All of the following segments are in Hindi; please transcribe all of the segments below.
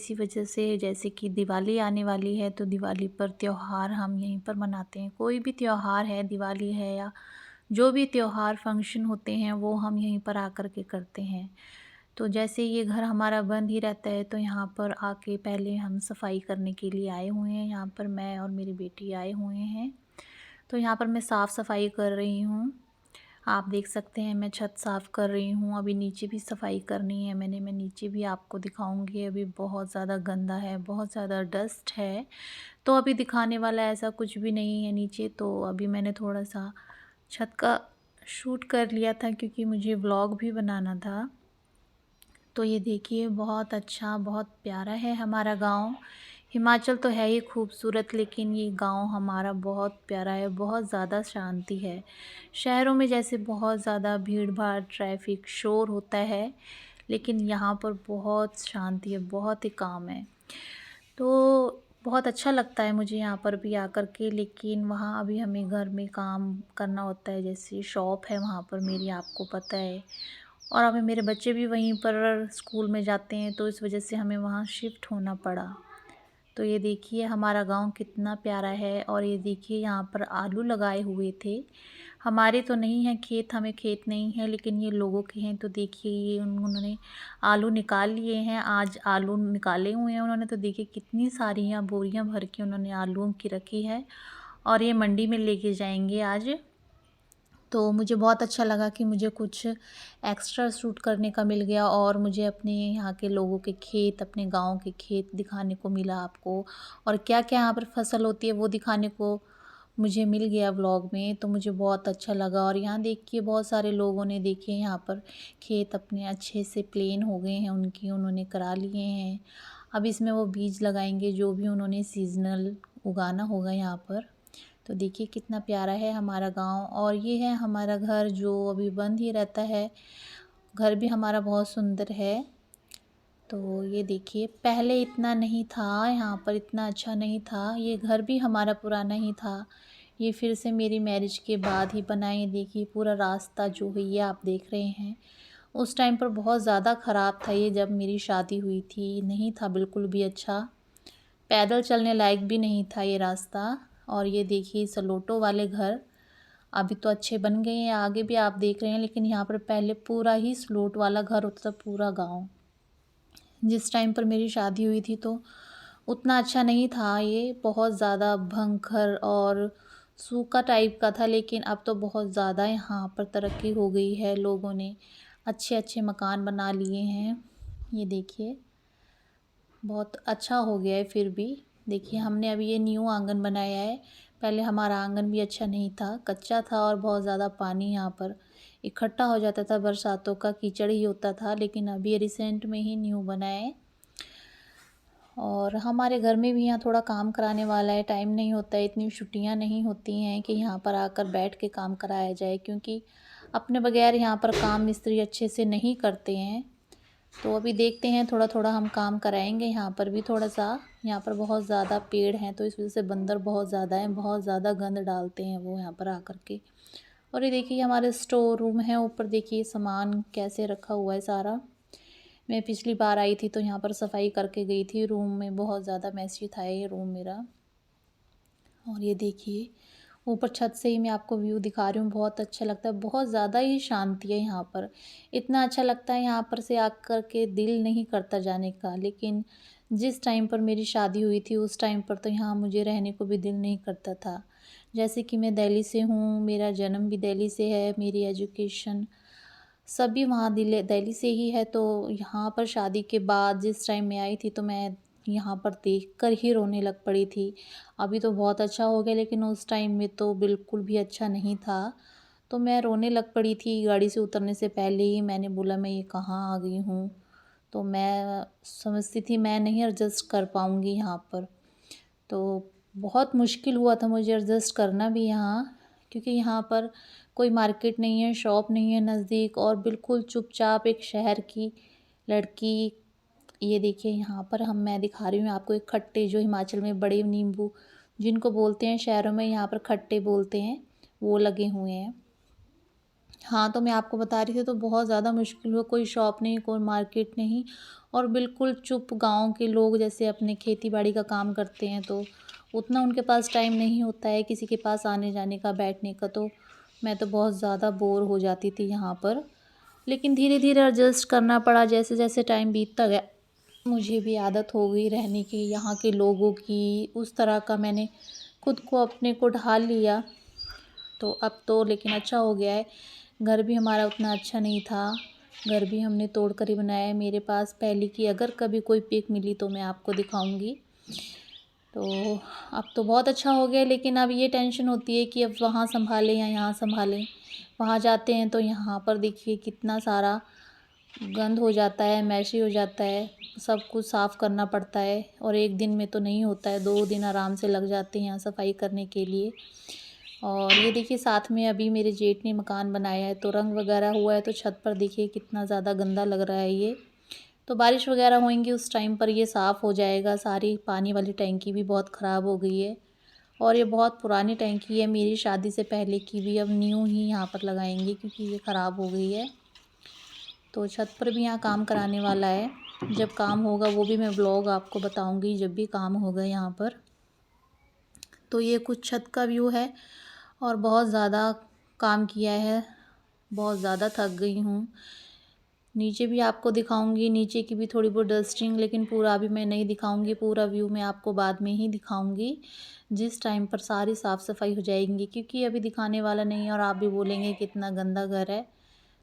इसी वजह से, जैसे कि दिवाली आने वाली है तो दिवाली पर त्यौहार हम यहीं पर मनाते हैं। कोई भी त्यौहार है, दिवाली है या जो भी त्यौहार फंक्शन होते हैं वो हम यहीं पर आकर के करते हैं। तो जैसे ये घर हमारा बंद ही रहता है तो यहाँ पर आके पहले हम सफाई करने के लिए आए हुए हैं। यहाँ पर मैं और मेरी बेटी आए हुए हैं। तो यहाँ पर मैं साफ़ सफाई कर रही हूँ। आप देख सकते हैं मैं छत साफ़ कर रही हूँ। अभी नीचे भी सफाई करनी है मैंने, मैं नीचे भी आपको दिखाऊंगी। अभी बहुत ज़्यादा गंदा है, बहुत ज़्यादा डस्ट है, तो अभी दिखाने वाला ऐसा कुछ भी नहीं है नीचे। तो अभी मैंने थोड़ा सा छत का शूट कर लिया था क्योंकि मुझे व्लॉग भी बनाना था। तो ये देखिए बहुत अच्छा, बहुत प्यारा है हमारा गांव। हिमाचल तो है ही खूबसूरत, लेकिन ये गांव हमारा बहुत प्यारा है, बहुत ज़्यादा शांति है। शहरों में जैसे बहुत ज़्यादा भीड़ भाड़, ट्रैफिक, शोर होता है, लेकिन यहाँ पर बहुत शांति है, बहुत ही काम है। तो बहुत अच्छा लगता है मुझे यहाँ पर भी आकर के, लेकिन वहाँ अभी हमें घर में काम करना होता है। जैसे शॉप है वहाँ पर मेरी, आपको पता है, और अभी मेरे बच्चे भी वहीं पर स्कूल में जाते हैं, तो इस वजह से हमें वहाँ शिफ्ट होना पड़ा। तो ये देखिए हमारा गांव कितना प्यारा है। और ये देखिए यहाँ पर आलू लगाए हुए थे। हमारे तो नहीं है खेत, हमें खेत नहीं है, लेकिन ये लोगों के हैं। तो देखिए ये उन्होंने आलू निकाल लिए हैं, आज आलू निकाले हुए हैं उन्होंने। तो देखिए कितनी सारी यहाँ बोरियां भर के उन्होंने आलूओं की रखी है, और ये मंडी में लेके जाएंगे आज। तो मुझे बहुत अच्छा लगा कि मुझे कुछ एक्स्ट्रा शूट करने का मिल गया, और मुझे अपने यहाँ के लोगों के खेत, अपने गांव के खेत दिखाने को मिला आपको, और क्या क्या यहाँ पर फसल होती है वो दिखाने को मुझे मिल गया व्लॉग में। तो मुझे बहुत अच्छा लगा। और यहाँ देखिए बहुत सारे लोगों ने, देखिए यहाँ पर खेत अपने अच्छे से प्लेन हो गए हैं, उनकी उन्होंने करा लिए हैं। अब इसमें वो बीज लगाएंगे जो भी उन्होंने सीजनल उगाना होगा यहाँ पर। तो देखिए कितना प्यारा है हमारा गांव। और ये है हमारा घर जो अभी बंद ही रहता है। घर भी हमारा बहुत सुंदर है। तो ये देखिए पहले इतना नहीं था, यहाँ पर इतना अच्छा नहीं था। ये घर भी हमारा पुराना ही था, ये फिर से मेरी मैरिज के बाद ही बना। ये देखिए पूरा रास्ता जो है ये आप देख रहे हैं, उस टाइम पर बहुत ज़्यादा ख़राब था ये, जब मेरी शादी हुई थी नहीं था बिल्कुल भी अच्छा, पैदल चलने लायक भी नहीं था ये रास्ता। और ये देखिए सलोटो वाले घर अभी तो अच्छे बन गए हैं, आगे भी आप देख रहे हैं, लेकिन यहाँ पर पहले पूरा ही स्लोट वाला घर होता था पूरा गांव। जिस टाइम पर मेरी शादी हुई थी तो उतना अच्छा नहीं था ये, बहुत ज़्यादा भंगखर और सूखा टाइप का था। लेकिन अब तो बहुत ज़्यादा यहाँ पर तरक्की हो गई है, लोगों ने अच्छे अच्छे मकान बना लिए हैं। ये देखिए बहुत अच्छा हो गया है। फिर भी देखिए हमने अभी ये न्यू आंगन बनाया है, पहले हमारा आंगन भी अच्छा नहीं था, कच्चा था, और बहुत ज़्यादा पानी यहाँ पर इकट्ठा हो जाता था, बरसातों का कीचड़ ही होता था। लेकिन अभी ये रिसेंट में ही न्यू बना है। और हमारे घर में भी यहाँ थोड़ा काम कराने वाला है, टाइम नहीं होता है, इतनी छुट्टियाँ नहीं होती हैं कि यहाँ पर आकर बैठ के काम कराया जाए, क्योंकि अपने बगैर यहाँ पर काम मिस्त्री अच्छे से नहीं करते हैं। तो अभी देखते हैं, थोड़ा थोड़ा हम काम कराएंगे यहाँ पर भी थोड़ा सा। यहाँ पर बहुत ज़्यादा पेड़ हैं तो इस वजह से बंदर बहुत ज़्यादा हैं, बहुत ज़्यादा गंद डालते हैं वो यहाँ पर आकर के। और ये देखिए हमारे स्टोर रूम है, ऊपर देखिए सामान कैसे रखा हुआ है सारा। मैं पिछली बार आई थी तो यहाँ पर सफाई करके गई थी, रूम में बहुत ज़्यादा मैसी था ये रूम मेरा। और ये देखिए ऊपर छत से ही मैं आपको व्यू दिखा रही हूँ, बहुत अच्छा लगता है, बहुत ज़्यादा ही शांति है यहाँ पर। इतना अच्छा लगता है यहाँ पर से आकर के दिल नहीं करता जाने का। लेकिन जिस टाइम पर मेरी शादी हुई थी उस टाइम पर तो यहाँ मुझे रहने को भी दिल नहीं करता था। जैसे कि मैं दिल्ली से हूँ, मेरा जन्म भी दिल्ली से है, मेरी एजुकेशन सभी वहाँ दिल्ली से ही है। तो यहाँ पर शादी के बाद जिस टाइम मैं आई थी तो मैं यहाँ पर देखकर ही रोने लग पड़ी थी। अभी तो बहुत अच्छा हो गया, लेकिन उस टाइम में तो बिल्कुल भी अच्छा नहीं था। तो मैं रोने लग पड़ी थी, गाड़ी से उतरने से पहले ही मैंने बोला मैं ये कहाँ आ गई हूँ। तो मैं समझती थी मैं नहीं एडजस्ट कर पाऊँगी यहाँ पर। तो बहुत मुश्किल हुआ था मुझे एडजस्ट करना भी यहाँ, क्योंकि यहाँ पर कोई मार्केट नहीं है, शॉप नहीं है नज़दीक, और बिल्कुल चुपचाप एक शहर की लड़की। ये देखिए यहाँ पर मैं दिखा रही हूँ आपको एक खट्टे, जो हिमाचल में बड़े नींबू जिनको बोलते हैं, शहरों में यहाँ पर खट्टे बोलते हैं, वो लगे हुए हैं। हाँ, तो मैं आपको बता रही थी, तो बहुत ज़्यादा मुश्किल हुआ, कोई शॉप नहीं, कोई मार्केट नहीं, और बिल्कुल चुप। गाँव के लोग जैसे अपने खेती-बाड़ी का काम करते हैं, तो उतना उनके पास टाइम नहीं होता है किसी के पास आने-जाने का, बैठने का, तो मैं तो बहुत ज़्यादा बोर हो जाती थी यहाँ पर। लेकिन धीरे-धीरे एडजस्ट करना पड़ा, जैसे-जैसे टाइम बीतता गया, मुझे भी आदत हो गई रहने की, यहाँ के लोगों की, उस तरह का मैंने खुद को अपने को ढाल लिया। तो अब तो लेकिन अच्छा हो गया है। घर भी हमारा उतना अच्छा नहीं था, घर भी हमने तोड़ कर ही बनाया है। मेरे पास पहले की अगर कभी कोई पिक मिली तो मैं आपको दिखाऊँगी। तो अब तो बहुत अच्छा हो गया है, लेकिन अब ये टेंशन होती है कि अब वहाँ सँभालें या यहाँ सँभालें। वहाँ जाते हैं तो यहाँ पर देखिए कितना सारा गंद हो जाता है, मैशी हो जाता है, सब कुछ साफ़ करना पड़ता है, और एक दिन में तो नहीं होता है, 2 दिन आराम से लग जाते हैं यहाँ सफाई करने के लिए। और ये देखिए साथ में अभी मेरे जेठ ने मकान बनाया है, तो रंग वगैरह हुआ है, तो छत पर देखिए कितना ज़्यादा गंदा लग रहा है ये। तो बारिश वगैरह होएँगी उस टाइम पर ये साफ़ हो जाएगा। सारी पानी वाली टैंकी भी बहुत ख़राब हो गई है, और ये बहुत पुरानी टैंकी है, मेरी शादी से पहले की भी, अब न्यू ही यहाँ पर लगाएँगे क्योंकि ये ख़राब हो गई है। तो छत पर भी यहाँ काम कराने वाला है, जब काम होगा वो भी मैं व्लॉग आपको बताऊँगी, जब भी काम होगा यहाँ पर। तो ये कुछ छत का व्यू है, और बहुत ज़्यादा काम किया है, बहुत ज़्यादा थक गई हूँ। नीचे भी आपको दिखाऊंगी, नीचे की भी थोड़ी बहुत डस्टिंग, लेकिन पूरा अभी मैं नहीं दिखाऊंगी, पूरा व्यू मैं आपको बाद में ही दिखाऊंगी, जिस टाइम पर सारी साफ़ सफाई हो जाएंगी, क्योंकि अभी दिखाने वाला नहीं है और आप भी बोलेंगे कितना गंदा घर है।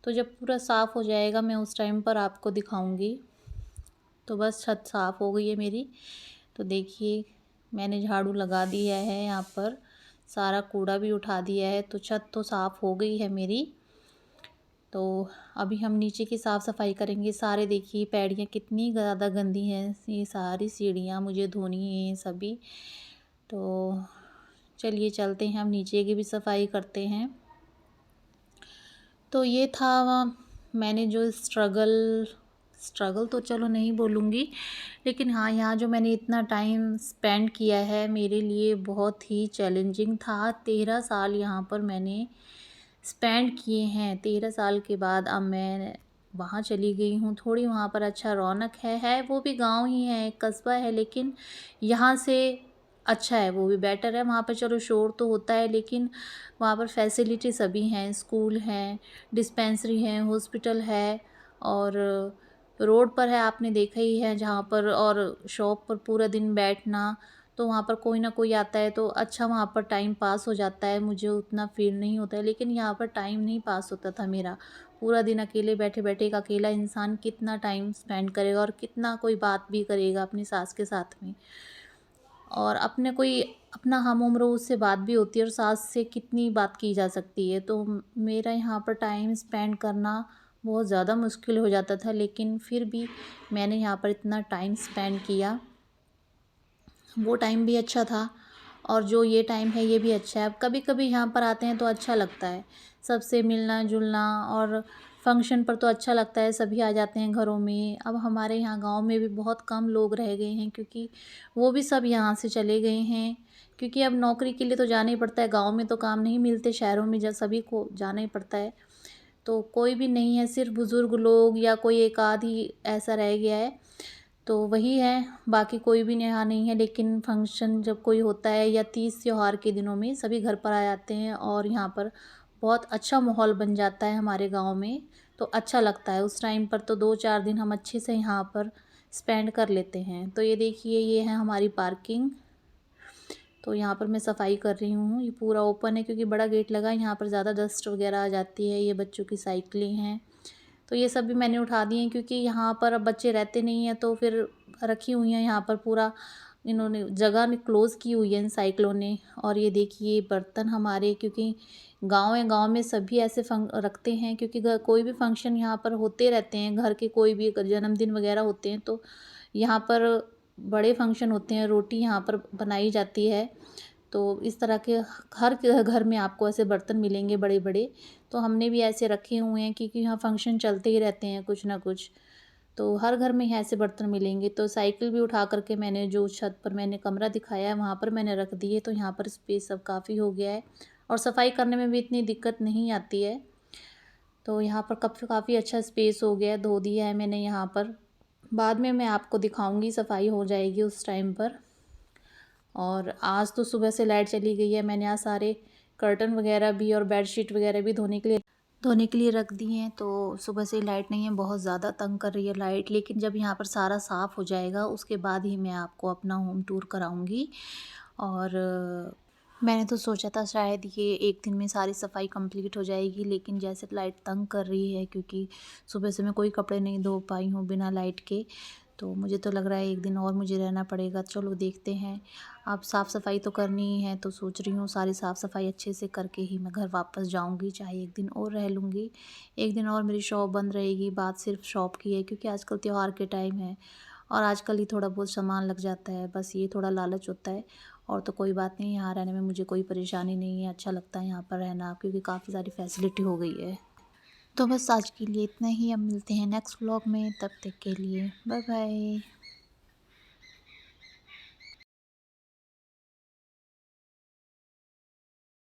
तो जब पूरा साफ़ हो जाएगा मैं उस टाइम पर आपको दिखाऊंगी। तो बस छत साफ़ हो गई है मेरी। तो देखिए मैंने झाड़ू लगा दिया है, यहाँ पर सारा कूड़ा भी उठा दिया है, तो छत तो साफ़ हो गई है मेरी। तो अभी हम नीचे की साफ़ सफाई करेंगे। सारे देखिए पैड़ियाँ कितनी ज़्यादा गंदी हैं, ये सारी सीढ़ियाँ मुझे धोनी है ये सभी। तो चलिए चलते हैं, हम नीचे की भी सफाई करते हैं। तो ये था मैंने जो स्ट्रगल स्ट्रगल तो चलो नहीं बोलूँगी, लेकिन हाँ, यहाँ जो मैंने इतना टाइम स्पेंड किया है मेरे लिए बहुत ही चैलेंजिंग था। 13 साल यहाँ पर मैंने स्पेंड किए हैं। 13 साल के बाद अब मैं वहाँ चली गई हूँ। थोड़ी वहाँ पर अच्छा रौनक है वो भी गाँव ही है, एक कस्बा है, लेकिन यहाँ से अच्छा है, वो भी बेटर है। वहाँ पर चलो शोर तो होता है, लेकिन वहाँ पर फैसिलिटी सभी हैं, स्कूल हैं, डिस्पेंसरी हैं, हॉस्पिटल है, और रोड पर है, आपने देखा ही है जहाँ पर, और शॉप पर पूरा दिन बैठना, तो वहाँ पर कोई ना कोई आता है तो अच्छा वहाँ पर टाइम पास हो जाता है, मुझे उतना फ़ील नहीं होता है। लेकिन यहाँ पर टाइम नहीं पास होता था मेरा। पूरा दिन अकेले बैठे-बैठे, एक अकेला इंसान कितना टाइम स्पेंड करेगा और कितना कोई बात भी करेगा अपनी सास के साथ में। और अपने कोई अपना हम-उम्र हो उससे बात भी होती है, और सास से कितनी बात की जा सकती है। तो मेरा यहाँ पर टाइम स्पेंड करना बहुत ज़्यादा मुश्किल हो जाता था, लेकिन फिर भी मैंने यहाँ पर इतना टाइम स्पेंड किया। वो टाइम भी अच्छा था, और जो ये टाइम है ये भी अच्छा है। अब कभी-कभी यहाँ पर आते हैं तो अच्छा लगता है, सबसे मिलना-जुलना, और फंक्शन पर तो अच्छा लगता है, सभी आ जाते हैं घरों में। अब हमारे यहाँ गाँव में भी बहुत कम लोग रह गए हैं, क्योंकि वो भी सब यहाँ से चले गए हैं, क्योंकि अब नौकरी के लिए तो जाना ही पड़ता है, गाँव में तो काम नहीं मिलते, शहरों में जब सभी को जाना ही पड़ता है। तो कोई भी नहीं है, सिर्फ़ बुज़ुर्ग लोग या कोई एक आध ही ऐसा रह गया है। तो वही है, बाकी कोई भी यहाँ नहीं है। लेकिन फंक्शन जब कोई होता है या तीज त्योहार के दिनों में सभी घर पर आ जाते हैं, और यहाँ पर बहुत अच्छा माहौल बन जाता है हमारे गाँव में, तो अच्छा लगता है। उस टाइम पर तो 2-4 दिन हम अच्छे से यहाँ पर स्पेंड कर लेते हैं। तो ये देखिए ये है हमारी पार्किंग, तो यहाँ पर मैं सफाई कर रही हूँ। ये पूरा ओपन है क्योंकि बड़ा गेट लगा है, यहाँ पर ज़्यादा डस्ट वगैरह आ जाती है। ये बच्चों की साइकिलें हैं, तो ये सब भी मैंने उठा दिए हैं, क्योंकि यहाँ पर अब बच्चे रहते नहीं हैं, तो फिर रखी हुई हैं यहाँ पर। पूरा इन्होंने जगह ने क्लोज़ की हुई है इन साइकिलों ने। और ये देखिए बर्तन हमारे, क्योंकि गाँव है, गाँव में सभी ऐसे रखते हैं, क्योंकि कोई भी फंक्शन यहाँ पर होते रहते हैं, घर के कोई भी अगर जन्मदिन वगैरह होते हैं, तो यहाँ पर बड़े फंक्शन होते हैं, रोटी यहाँ पर बनाई जाती है। तो इस तरह के हर घर में आपको ऐसे बर्तन मिलेंगे बड़े-बड़े। तो हमने भी ऐसे रखे हुए हैं, क्योंकि यहाँ फंक्शन चलते ही रहते हैं कुछ ना कुछ। तो हर घर में ऐसे बर्तन मिलेंगे। तो साइकिल भी उठा कर के मैंने जो छत पर मैंने कमरा दिखाया है वहाँ पर मैंने रख दी है, तो यहाँ पर स्पेस अब काफ़ी हो गया है, और सफाई करने में भी इतनी दिक्कत नहीं आती है। तो यहाँ पर काफ़ी अच्छा स्पेस हो गया, धो दिया है मैंने यहाँ पर। बाद में मैं आपको दिखाऊंगी, सफाई हो जाएगी उस टाइम पर। और आज तो सुबह से लाइट चली गई है, मैंने यहाँ सारे कर्टन वगैरह भी और बेडशीट वगैरह भी धोने के लिए रख दिए हैं। तो सुबह से लाइट नहीं है, बहुत ज़्यादा तंग कर रही है लाइट। लेकिन जब यहाँ पर सारा साफ़ हो जाएगा उसके बाद ही मैं आपको अपना होम टूर कराऊंगी। और मैंने तो सोचा था शायद ये एक दिन में सारी सफाई कंप्लीट हो जाएगी, लेकिन जैसे लाइट तंग कर रही है, क्योंकि सुबह से मैं कोई कपड़े नहीं धो पाई हूँ बिना लाइट के, तो मुझे तो लग रहा है एक दिन और मुझे रहना पड़ेगा। चलो देखते हैं। अब साफ़ सफाई तो करनी ही है, तो सोच रही हूँ सारी साफ़ सफाई अच्छे से करके ही मैं घर वापस जाऊँगी, चाहे एक दिन और रह लूँगी। एक दिन और मेरी शॉप बंद रहेगी, बात सिर्फ शॉप की है, क्योंकि आजकल त्योहार के टाइम है और आजकल ही थोड़ा बहुत सामान लग जाता है, बस ये थोड़ा लालच होता है। और तो कोई बात नहीं, यहाँ रहने में मुझे कोई परेशानी नहीं है, अच्छा लगता है यहाँ पर रहना, क्योंकि काफ़ी सारी फैसिलिटी हो गई है। तो बस आज के लिए इतना ही, अब मिलते हैं नेक्स्ट व्लॉग में, तब तक के लिए बाय बाय।